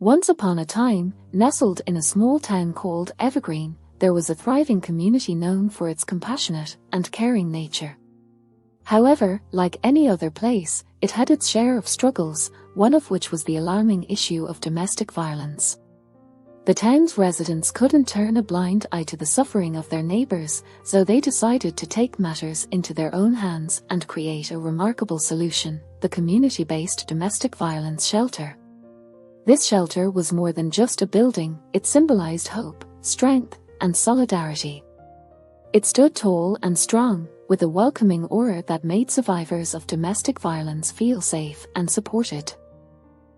Once upon a time, nestled in a small town called Evergreen, there was a thriving community known for its compassionate and caring nature. However, like any other place, it had its share of struggles, one of which was the alarming issue of domestic violence. The town's residents couldn't turn a blind eye to the suffering of their neighbors, so they decided to take matters into their own hands and create a remarkable solution: the community-based domestic violence shelter. This shelter was more than just a building; it symbolized hope, strength, and solidarity. It stood tall and strong, with a welcoming aura that made survivors of domestic violence feel safe and supported.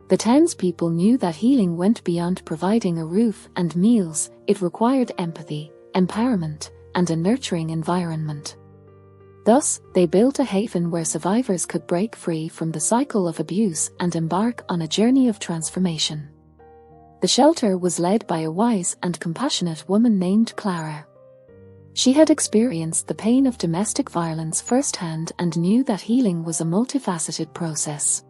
The townspeople knew that healing went beyond providing a roof and meals; it required empathy, empowerment, and a nurturing environment. Thus, they built a haven where survivors could break free from the cycle of abuse and embark on a journey of transformation. The shelter was led by a wise and compassionate woman named Clara. She had experienced the pain of domestic violence firsthand and knew that healing was a multifaceted process.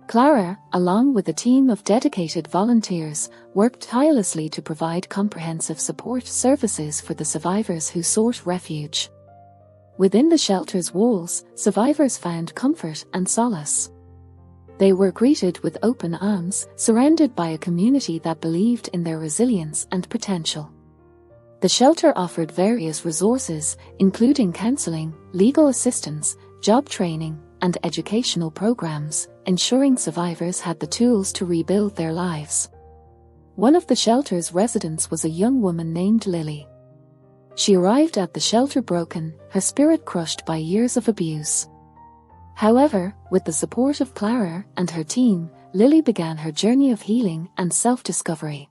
Clara, along with a team of dedicated volunteers, worked tirelessly to provide comprehensive support services for the survivors who sought refuge. Within the shelter's walls, survivors found comfort and solace. They were greeted with open arms, surrounded by a community that believed in their resilience and potential. The shelter offered various resources, including counseling, legal assistance, job training, and educational programs, ensuring survivors had the tools to rebuild their lives. One of the shelter's residents was a young woman named Lily. She arrived at the shelter broken, her spirit crushed by years of abuse. However, with the support of Clara and her team, Lily began her journey of healing and self-discovery.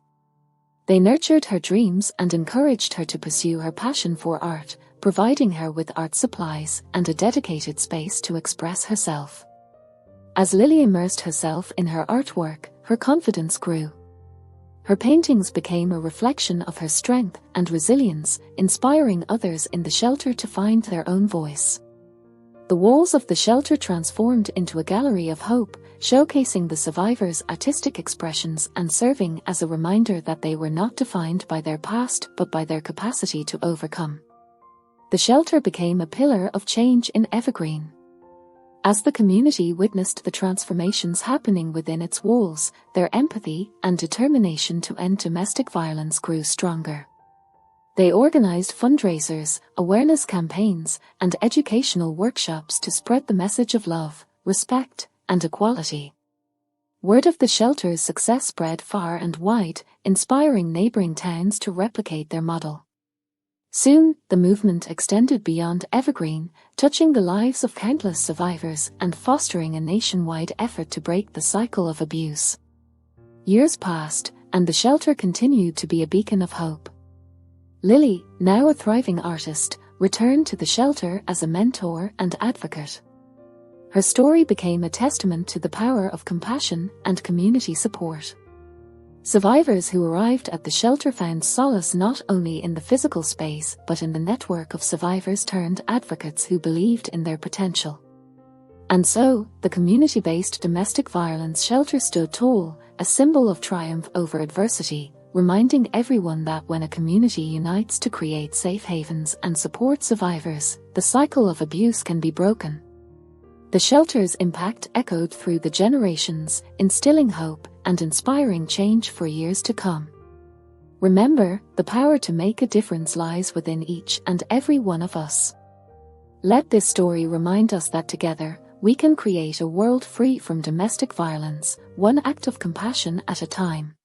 They nurtured her dreams and encouraged her to pursue her passion for art, providing her with art supplies and a dedicated space to express herself. As Lily immersed herself in her artwork, her confidence grew. Her paintings became a reflection of her strength and resilience, inspiring others in the shelter to find their own voice. The walls of the shelter transformed into a gallery of hope, showcasing the survivors' artistic expressions and serving as a reminder that they were not defined by their past but by their capacity to overcome. The shelter became a pillar of change in Evergreen. As the community witnessed the transformations happening within its walls, their empathy and determination to end domestic violence grew stronger. They organized fundraisers, awareness campaigns, and educational workshops to spread the message of love, respect, and equality. Word of the shelter's success spread far and wide, inspiring neighboring towns to replicate their model. Soon, the movement extended beyond Evergreen, touching the lives of countless survivors and fostering a nationwide effort to break the cycle of abuse. Years passed, and the shelter continued to be a beacon of hope. Lily, now a thriving artist, returned to the shelter as a mentor and advocate. Her story became a testament to the power of compassion and community support. Survivors who arrived at the shelter found solace not only in the physical space but in the network of survivors turned advocates who believed in their potential. And so, the community-based domestic violence shelter stood tall, a symbol of triumph over adversity, reminding everyone that when a community unites to create safe havens and support survivors, the cycle of abuse can be broken. The shelter's impact echoed through the generations, instilling hope and inspiring change for years to come. Remember, the power to make a difference lies within each and every one of us. Let this story remind us that together, we can create a world free from domestic violence, one act of compassion at a time.